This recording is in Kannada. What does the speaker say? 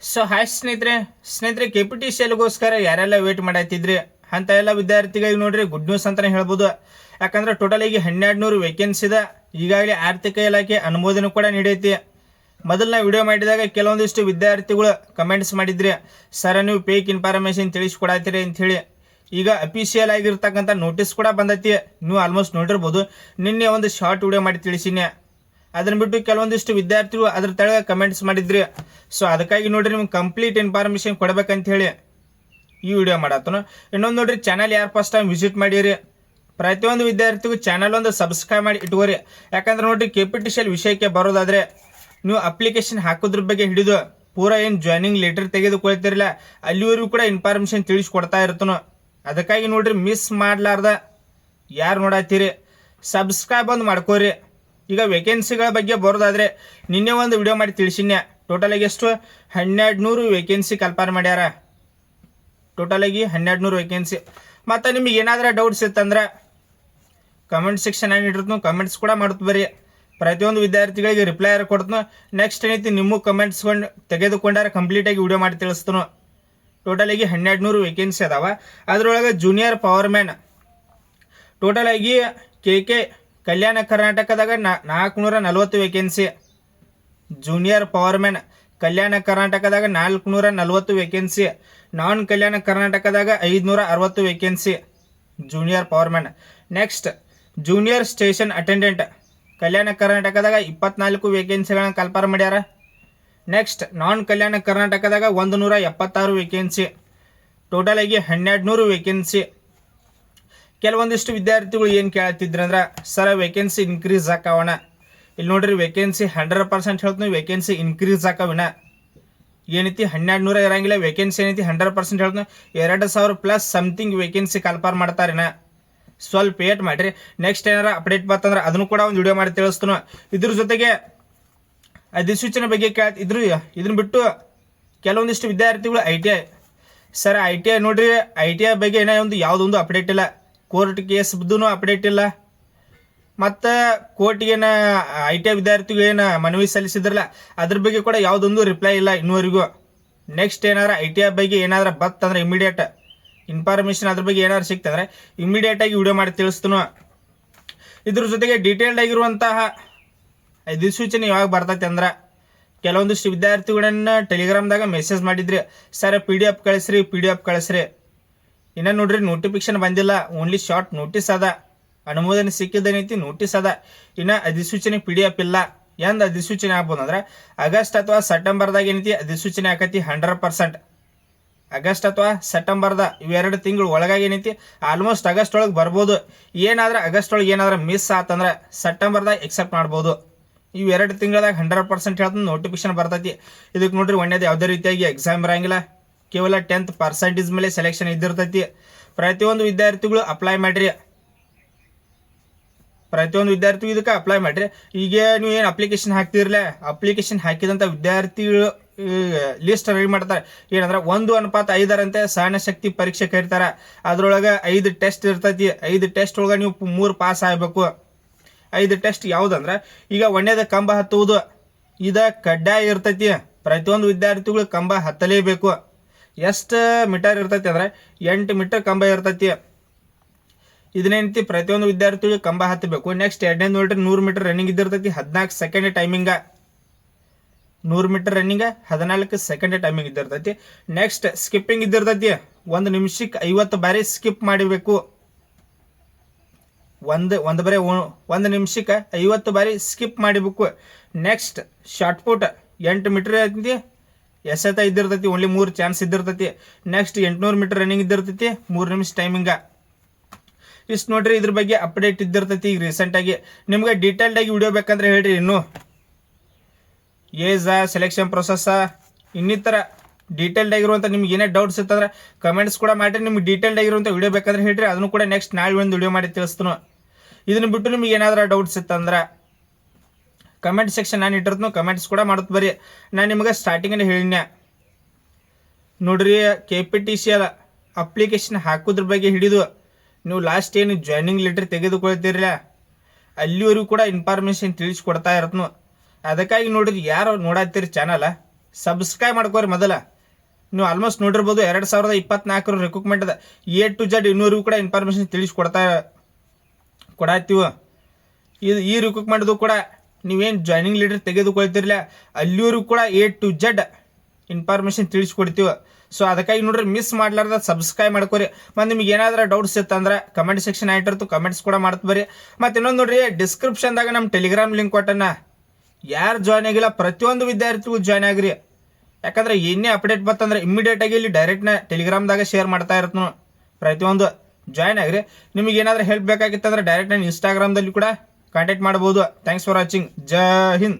ಸೊ ಹಾಯ್ ಸ್ನೇಹಿತರೆ ಕೆ ಪಿ ಟಿ ಸಿ ಎಲ್ಗೋಸ್ಕರ ಯಾರೆಲ್ಲ ವೇಟ್ ಮಾಡತ್ತಿದ್ರಿ ಅಂತ ಎಲ್ಲ ವಿದ್ಯಾರ್ಥಿಗಳಿಗೆ ನೋಡ್ರಿ ಗುಡ್ ನ್ಯೂಸ್ ಅಂತಾನೆ ಹೇಳ್ಬೋದು. ಯಾಕಂದ್ರೆ ಟೋಟಲ್ ಆಗಿ 1200 ವೇಕೆನ್ಸಿ ಇದೆ. ಈಗಾಗಲೇ ಆರ್ಥಿಕ ಇಲಾಖೆ ಅನುಮೋದನೆ ಕೂಡ ನೀಡೈತಿ. ಮೊದಲನ ವಿಡಿಯೋ ಮಾಡಿದಾಗ ಕೆಲವೊಂದಿಷ್ಟು ವಿದ್ಯಾರ್ಥಿಗಳು ಕಮೆಂಟ್ಸ್ ಮಾಡಿದ್ರಿ, ಸರ್ ನೀವು ಫೇಕ್ ಇನ್ಫಾರ್ಮೇಶನ್ ತಿಳಿಸ್ಕೊಡತ್ತೀರಿ ಅಂತ ಹೇಳಿ. ಈಗ ಅಫಿಷಿಯಲ್ ಆಗಿರ್ತಕ್ಕಂಥ ನೋಟಿಸ್ ಕೂಡ ಬಂದೈತಿ. ನೀವು ಆಲ್ಮೋಸ್ಟ್ ನೋಡಿರ್ಬೋದು. ನಿನ್ನೆ ಒಂದು ಶಾರ್ಟ್ ವಿಡಿಯೋ ಮಾಡಿ ತಿಳಿಸಿನಿ. ಅದನ್ನ ಬಿಟ್ಟು ಕೆಲವೊಂದಿಷ್ಟು ವಿದ್ಯಾರ್ಥಿಗಳು ಅದ್ರ ತೆಳಗೆ ಕಮೆಂಟ್ಸ್ ಮಾಡಿದ್ರಿ. ಸೊ ಅದಕ್ಕಾಗಿ ನೋಡ್ರಿ ನಿಮ್ಗೆ ಕಂಪ್ಲೀಟ್ ಇನ್ಫಾರ್ಮೇಶನ್ ಕೊಡ್ಬೇಕಂತ ಹೇಳಿ ಈ ವಿಡಿಯೋ ಮಾಡತ್ತನು. ಇನ್ನೊಂದು ನೋಡ್ರಿ, ಚಾನಲ್ ಯಾರು ಫಸ್ಟ್ ಟೈಮ್ ವಿಸಿಟ್ ಮಾಡಿರಿ ಪ್ರತಿಯೊಂದು ವಿದ್ಯಾರ್ಥಿಗೂ ಚಾನಲ್ ಒಂದು ಸಬ್ಸ್ಕ್ರೈಬ್ ಮಾಡಿ ಇಟ್ಕೋರಿ. ಯಾಕಂದ್ರೆ ನೋಡ್ರಿ K P T C L ವಿಷಯಕ್ಕೆ ಬರೋದಾದ್ರೆ ನೀವು ಅಪ್ಲಿಕೇಶನ್ ಹಾಕೋದ್ರ ಬಗ್ಗೆ ಹಿಡಿದು ಪೂರಾ ಏನು ಜಾಯ್ನಿಂಗ್ ಲೆಟರ್ ತೆಗೆದುಕೊಳ್ತಿರಲ್ಲ ಅಲ್ಲಿವರೆಗೂ ಕೂಡ ಇನ್ಫಾರ್ಮೇಶನ್ ತಿಳಿಸ್ಕೊಡ್ತಾ ಇರ್ತನು. ಅದಕ್ಕಾಗಿ ನೋಡ್ರಿ ಮಿಸ್ ಮಾಡ್ಲಾರ್ದ ಯಾರು ನೋಡತ್ತೀರಿ ಸಬ್ಸ್ಕ್ರೈಬ್ ಒಂದು ಮಾಡ್ಕೋರಿ. ಈಗ ವೇಕೆನ್ಸಿಗಳ ಬಗ್ಗೆ ಬರೋದಾದ್ರೆ ನಿನ್ನೆ ಒಂದು ವಿಡಿಯೋ ಮಾಡಿ ತಿಳಿಸಿನ್ಯ. ಟೋಟಲ್ ಆಗಿ ಎಷ್ಟು 1200 ವೇಕೆನ್ಸಿ ಕಲ್ಪನೆ ಮಾಡ್ಯಾರ. ಟೋಟಲ್ ಆಗಿ 1200 ವೇಕೆನ್ಸಿ. ಮತ್ತು ನಿಮಗೆ ಏನಾದರೂ ಡೌಟ್ಸ್ ಇತ್ತಂದ್ರೆ ಕಮೆಂಟ್ ಸೆಕ್ಷನ್ ಏನಿಟ್ಟಿರ್ತನು ಕಮೆಂಟ್ಸ್ ಕೂಡ ಮಾಡುತ್ತ ಬರ್ರಿ. ಪ್ರತಿಯೊಂದು ವಿದ್ಯಾರ್ಥಿಗಳಿಗೆ ರಿಪ್ಲೈ ಕೊಡ್ತನು. ನೆಕ್ಸ್ಟ್ ಏನೈತಿ ನಿಮ್ಮ ಕಮೆಂಟ್ಸ್ ತೆಗೆದುಕೊಂಡಾರ ಕಂಪ್ಲೀಟಾಗಿ ವಿಡಿಯೋ ಮಾಡಿ ತಿಳಿಸ್ತನು. ಟೋಟಲ್ ಆಗಿ 1200 ವೇಕೆನ್ಸಿ ಅದಾವ. ಅದರೊಳಗೆ ಜೂನಿಯರ್ ಪವರ್ ಮ್ಯಾನ್ ಟೋಟಲ್ ಆಗಿ ಕೆ ಕಲ್ಯಾಣ ಕರ್ನಾಟಕದಾಗ 440 vacancy. Junior power man Kalyana ಕರ್ನಾಟಕದಾಗ 440 ವೇಕೆನ್ಸಿ. ನಾನ್ ಕಲ್ಯಾಣ ಕರ್ನಾಟಕದಾಗ 560 vacancy junior power man. Next junior station attendant Kalyana ಕರ್ನಾಟಕದಾಗ 24 ವೇಕೆನ್ಸಿಗಳನ್ನ ಕಲ್ಪನೆ ಮಾಡ್ಯಾರ. ನೆಕ್ಸ್ಟ್ ನಾನ್ ಕಲ್ಯಾಣ ಕರ್ನಾಟಕದಾಗ 176 ವೇಕೆನ್ಸಿ. ಟೋಟಲ್ ಆಗಿ 1200 ವೇಕೆನ್ಸಿ. ಕೆಲವೊಂದಿಷ್ಟು ವಿದ್ಯಾರ್ಥಿಗಳು ಏನು ಕೇಳ್ತಿದ್ರಂದ್ರೆ ಸರ್ ವೇಕೆನ್ಸಿ ಇನ್ಕ್ರೀಸ್ ಆಕಾವಣ. ಇಲ್ಲಿ ನೋಡ್ರಿ ವೇಕೆನ್ಸಿ 100% ಹೇಳ್ತೀನಿ ವೇಕೆನ್ಸಿ ಇನ್ಕ್ರೀಸ್ ಆಕಾವಿನ. ಏನೈತಿ 1200 ಇರಂಗಿಲ್ಲ. ವೇಕೆನ್ಸಿ ಏನೈತಿ 100% ಹೇಳ್ತೀನಿ 2000 ಪ್ಲಸ್ ಸಮಥಿಂಗ್ ವೇಕೆನ್ಸಿ ಕಲ್ಪನೆ ಮಾಡ್ತಾರಿನ. ಸ್ವಲ್ಪ ವೇಟ್ ಮಾಡಿರಿ. ನೆಕ್ಸ್ಟ್ ಏನಾರ ಅಪ್ಡೇಟ್ ಬರ್ತಂದ್ರೆ ಅದನ್ನು ಕೂಡ ಒಂದು ವಿಡಿಯೋ ಮಾಡಿ ತಿಳಿಸ್ತಾನು. ಇದ್ರ ಜೊತೆಗೆ ಅಧಿಸೂಚನೆ ಬಗ್ಗೆ ಕೇಳ್ತಿದ್ರು. ಇದನ್ನ ಬಿಟ್ಟು ಕೆಲವೊಂದಿಷ್ಟು ವಿದ್ಯಾರ್ಥಿಗಳು ITI ಸರ್ ITI ನೋಡ್ರಿ ITI ಬಗ್ಗೆ ಏನೋ ಒಂದು ಯಾವುದೊಂದು ಅಪ್ಡೇಟ್ ಇಲ್ಲ. ಕೋರ್ಟ್ ಕೇಸ್ದು ಅಪ್ಡೇಟ್ ಇಲ್ಲ. ಮತ್ತು ಕೋರ್ಟ್ಗೇನ ITI ವಿದ್ಯಾರ್ಥಿಗಳು ಏನು ಮನವಿ ಸಲ್ಲಿಸಿದ್ರಲ್ಲ ಅದ್ರ ಬಗ್ಗೆ ಕೂಡ ಯಾವುದೊಂದು ರಿಪ್ಲೈ ಇಲ್ಲ ಇನ್ನೂವರೆಗೂ. ನೆಕ್ಸ್ಟ್ ಏನಾರ ITI ಬಗ್ಗೆ ಏನಾದ್ರು ಬರ್ತಂದ್ರೆ ಇಮಿಡಿಯೇಟ್ ಇನ್ಫಾರ್ಮೇಷನ್ ಅದ್ರ ಬಗ್ಗೆ ಏನಾದ್ರು ಸಿಕ್ತಂದ್ರೆ ಇಮಿಡಿಯೇಟಾಗಿ ವಿಡಿಯೋ ಮಾಡಿ ತಿಳಿಸ್ತಾನು. ಇದ್ರ ಜೊತೆಗೆ ಡೀಟೇಲ್ಡ್ ಆಗಿರುವಂತಹ ಅಧಿಸೂಚನೆ ಯಾವಾಗ ಬರ್ತೈತೆ ಅಂದ್ರೆ ಕೆಲವೊಂದಿಷ್ಟು ವಿದ್ಯಾರ್ಥಿಗಳನ್ನ ಟೆಲಿಗ್ರಾಮ್ದಾಗ ಮೆಸೇಜ್ ಮಾಡಿದ್ರಿ, ಸರ್ PDF ಕಳಿಸ್ರಿ. ಇನ್ನು ನೋಡ್ರಿ ನೋಟಿಫಿಕೇಶನ್ ಬಂದಿಲ್ಲ. ಓನ್ಲಿ ಶಾರ್ಟ್ ನೋಟಿಸ್ ಅದ. ಅನುಮೋದನೆ ಸಿಕ್ಕಿದ್ದೇನೈತಿ ನೋಟಿಸ್ ಅದ. ಇನ್ನು ಅಧಿಸೂಚನೆ PDF ಇಲ್ಲ. ಎಂದು ಅಧಿಸೂಚನೆ ಆಗ್ಬೋದು ಅಂದ್ರೆ ಆಗಸ್ಟ್ ಅಥವಾ ಸೆಪ್ಟೆಂಬರ್ದಾಗ ಏನೈತಿ ಅಧಿಸೂಚನೆ ಆಕತಿ 100%. ಆಗಸ್ಟ್ ಅಥವಾ ಸೆಪ್ಟೆಂಬರ್ದ ಇವೆರಡು ತಿಂಗಳು ಒಳಗಾಗಿ ಏನೈತಿ ಆಲ್ಮೋಸ್ಟ್ ಆಗಸ್ಟ್ ಒಳಗೆ ಬರ್ಬೋದು. ಏನಾದ್ರೆ ಆಗಸ್ಟ್ ಒಳಗೆ ಏನಾದ್ರೆ ಮಿಸ್ ಆತಂದ್ರೆ ಸೆಪ್ಟೆಂಬರ್ದಾಗ ಎಕ್ಸೆಪ್ಟ್ ಮಾಡ್ಬೋದು. ಇವೆರಡು ತಿಂಗಳದಾಗ 100% ಹೇಳ್ತೀನಿ ನೋಟಿಫಿಕೇಶನ್ ಬರ್ತೈತಿ. ಇದಕ್ಕೆ ನೋಡ್ರಿ ಒಳ್ಳೆಯದು ಯಾವುದೇ ರೀತಿಯಾಗಿ ಎಕ್ಸಾಮ್ ಇರಂಗಿಲ್ಲ. ಕೇವಲ 10% ಮೇಲೆ ಸೆಲೆಕ್ಷನ್ ಇದ್ದಿರ್ತೈತಿ. ಪ್ರತಿಯೊಂದು ವಿದ್ಯಾರ್ಥಿಗಳು ಅಪ್ಲೈ ಮಾಡಿರಿ. ಪ್ರತಿಯೊಂದು ವಿದ್ಯಾರ್ಥಿಗಳು ಇದಕ್ಕೆ ಅಪ್ಲೈ ಮಾಡಿರಿ. ಈಗ ನೀವು ಏನು ಅಪ್ಲಿಕೇಶನ್ ಹಾಕ್ತಿರಲ್ಲ ಅಪ್ಲಿಕೇಶನ್ ಹಾಕಿದಂಥ ವಿದ್ಯಾರ್ಥಿಗಳು ಲಿಸ್ಟ್ ರೆಡಿ ಮಾಡ್ತಾರೆ. ಏನಂದ್ರೆ 1:5 ಸಹನ ಶಕ್ತಿ ಪರೀಕ್ಷೆ ಕರೀತಾರೆ. ಅದ್ರೊಳಗೆ 5 ಟೆಸ್ಟ್ ಇರ್ತೈತಿ. 5 ಟೆಸ್ಟ್ ಒಳಗೆ ನೀವು 3 ಪಾಸ್ ಆಗಬೇಕು. 5 ಟೆಸ್ಟ್ ಯಾವುದಂದ್ರೆ ಈಗ ಒಂದೇದ ಕಂಬ ಹತ್ತುವುದು ಇದ ಕಡ್ಡಾಯ ಇರ್ತೈತಿ. ಪ್ರತಿಯೊಂದು ವಿದ್ಯಾರ್ಥಿಗಳು ಕಂಬ ಹತ್ತಲೇಬೇಕು. ಎಷ್ಟು ಮೀಟರ್ ಇರ್ತೈತಿ ಅಂದ್ರೆ 8 ಮೀಟರ್ ಕಂಬ ಇರ್ತೈತಿ. ಇದನ್ನೇನೈತಿ ಪ್ರತಿಯೊಂದು ವಿದ್ಯಾರ್ಥಿಗಳು ಕಂಬ ಹತ್ತಬೇಕು. ನೆಕ್ಸ್ಟ್ 2ನೇ ನೋಡ್ರಿ 100 ಮೀಟರ್ ರನ್ನಿಂಗ್ ಇದ್ದಿರ್ತೈತಿ. 14 second timing. 100 metre running 14 second timing ಇದ್ದಿರ್ತೈತಿ. ನೆಕ್ಸ್ಟ್ ಸ್ಕಿಪ್ಪಿಂಗ್ ಇದ್ದಿರ್ತೈತಿ. 1 ನಿಮಿಷಕ್ಕೆ 50 ಬಾರಿ ಸ್ಕಿಪ್ ಮಾಡಬೇಕು. ಒಂದು ನಿಮಿಷಕ್ಕೆ 50 ಬಾರಿ ಸ್ಕಿಪ್ ಮಾಡಬೇಕು. ನೆಕ್ಸ್ಟ್ ಶಾರ್ಟ್ ಪುಟ್ 8 ಮೀಟರ್ ಐತಿ. ಎಸೆತ ಇದ್ದಿರ್ತೈತಿ. ಓನ್ಲಿ 3 ಚಾನ್ಸ್ ಇದ್ದಿರ್ತೈತಿ. ನೆಕ್ಸ್ಟ್ 800 ಮೀಟರ್ ರನ್ನಿಂಗ್ ಇದ್ದಿರ್ತೈತಿ. 3 ನಿಮಿಷ ಟೈಮಿಂಗ. ಇಷ್ಟು ನೋಡ್ರಿ ಇದ್ರ ಬಗ್ಗೆ ಅಪ್ಡೇಟ್ ಇದ್ದಿರ್ತೈತಿ. ಈಗ ರೀಸೆಂಟಾಗಿ ನಿಮ್ಗೆ ಡೀಟೇಲ್ಡ್ ಆಗಿ ವಿಡಿಯೋ ಬೇಕಂದ್ರೆ ಹೇಳ್ರಿ. ಇನ್ನು ಏಜ್ ಸೆಲೆಕ್ಷನ್ ಪ್ರೊಸೆಸ್ ಇನ್ನಿತರ ಡೀಟೇಲ್ಡ್ ಆಗಿರುವಂಥ ನಿಮ್ಗೆ ಏನೇ ಡೌಟ್ಸ್ ಇತ್ತಂದ್ರೆ ಕಮೆಂಟ್ಸ್ ಕೂಡ ಮಾಡಿರಿ. ನಿಮ್ಗೆ ಡೀಟೇಲ್ಡ್ ಆಗಿರುವಂಥ ವಿಡಿಯೋ ಬೇಕಂದ್ರೆ ಹೇಳ್ರಿ. ಅದನ್ನು ಕೂಡ ನೆಕ್ಸ್ಟ್ ನಾಳೆ ಒಂದು ವಿಡಿಯೋ ಮಾಡಿ ತಿಳಿಸ್ತಾನು. ಇದನ್ನ ಬಿಟ್ಟು ನಿಮ್ಗೆ ಏನಾದರೂ ಡೌಟ್ಸ್ ಇತ್ತಂದ್ರೆ ಕಮೆಂಟ್ ಸೆಕ್ಷನ್ ನಾನು ಇಟ್ಟಿರ್ತನು ಕಮೆಂಟ್ಸ್ ಕೂಡ ಮಾಡುತ್ತ ಬರ್ರಿ. ನಾನು ನಿಮಗೆ ಸ್ಟಾರ್ಟಿಂಗಲ್ಲಿ ಹೇಳಿದ್ದೆ ನೋಡ್ರಿ KPTCL ಅಪ್ಲಿಕೇಶನ್ ಹಾಕೋದ್ರ ಬಗ್ಗೆ ಹಿಡಿದು ನೀವು ಲಾಸ್ಟ್ ಏನು ಜಾಯ್ನಿಂಗ್ ಲೆಟರ್ ತೆಗೆದುಕೊಳ್ತೀರಲ್ಲ ಅಲ್ಲಿವರೆಗೂ ಕೂಡ ಇನ್ಫಾರ್ಮೇಶನ್ ತಿಳಿಸ್ಕೊಡ್ತಾ ಇರ್ತನು. ಅದಕ್ಕಾಗಿ ನೋಡ್ರಿ ಯಾರು ನೋಡತ್ತೀರಿ ಚಾನಲ್ ಸಬ್ಸ್ಕ್ರೈಬ್ ಮಾಡ್ಕೋರಿ ಮೊದಲ. ನೀವು ಆಲ್ಮೋಸ್ಟ್ ನೋಡಿರ್ಬೋದು 2024 ರಿಕ್ರೂಟ್ಮೆಂಟ್ ಅದ A to Z ಇನ್ನೂರಿಗೂ ಕೂಡ ಇನ್ಫಾರ್ಮೇಷನ್ ಕೊಡಾತೀವ. ಈ ರಿಕ್ರೂಟ್ಮೆಂಟ್ದು ಕೂಡ ನೀವೇನು ಜಾಯ್ನಿಂಗ್ ಲೀಡರ್ ತೆಗೆದುಕೊಳ್ತಿರಲಿಲ್ಲ ಅಲ್ಲಿಯವರು ಕೂಡ A to Z ಇನ್ಫಾರ್ಮೇಷನ್ ತಿಳಿಸ್ಕೊಡ್ತೀವಿ. ಸೊ ಅದಕ್ಕಾಗಿ ನೋಡ್ರಿ ಮಿಸ್ ಮಾಡ್ಲಾರ್ದ ಸಬ್ಸ್ಕ್ರೈಬ್ ಮಾಡ್ಕೊರಿ. ಮತ್ತು ನಿಮ್ಗೆ ಏನಾದರೂ ಡೌಟ್ಸ್ ಇತ್ತಂದ್ರೆ ಕಮೆಂಟ್ ಸೆಕ್ಷನ್ ಆಗಿರ್ತು, ಕಮೆಂಟ್ಸ್ ಕೂಡ ಮಾಡ್ತು ಬರ್ರಿ. ಮತ್ತು ಇನ್ನೊಂದು ನೋಡ್ರಿ, ಡಿಸ್ಕ್ರಿಪ್ಷನ್ದಾಗ ನಮ್ಮ ಟೆಲಿಗ್ರಾಮ್ ಲಿಂಕ್ ಕೊಟ್ಟನ, ಯಾರು ಜಾಯ್ನ್ ಆಗಿಲ್ಲ ಪ್ರತಿಯೊಂದು ವಿದ್ಯಾರ್ಥಿಗೂ ಜಾಯ್ನ್ ಆಗ್ರಿ. ಯಾಕಂದ್ರೆ ಏನೇ ಅಪ್ಡೇಟ್ ಬರ್ತಂದ್ರೆ ಇಮ್ಮಿಡಿಯೇಟಾಗಿ ಇಲ್ಲಿ ಡೈರೆಕ್ಟ್ನ ಟೆಲಿಗ್ರಾಮ್ದಾಗ ಶೇರ್ ಮಾಡ್ತಾ ಇರತ್ನು. ಪ್ರತಿಯೊಂದು ಜಾಯ್ನ್ ಆಗ್ರಿ. ನಿಮಗೆ ಏನಾದರೂ ಹೆಲ್ಪ್ ಬೇಕಾಗಿತ್ತಂದ್ರೆ ಡೈರೆಕ್ಟ್ ನಾನು ಇನ್ಸ್ಟಾಗ್ರಾಮ್ದಲ್ಲಿ ಕೂಡ ಕಾಂಟ್ಯಾಕ್ಟ್ ಮಾಡ್ಬೋದು. Thanks for watching. Jai Hind.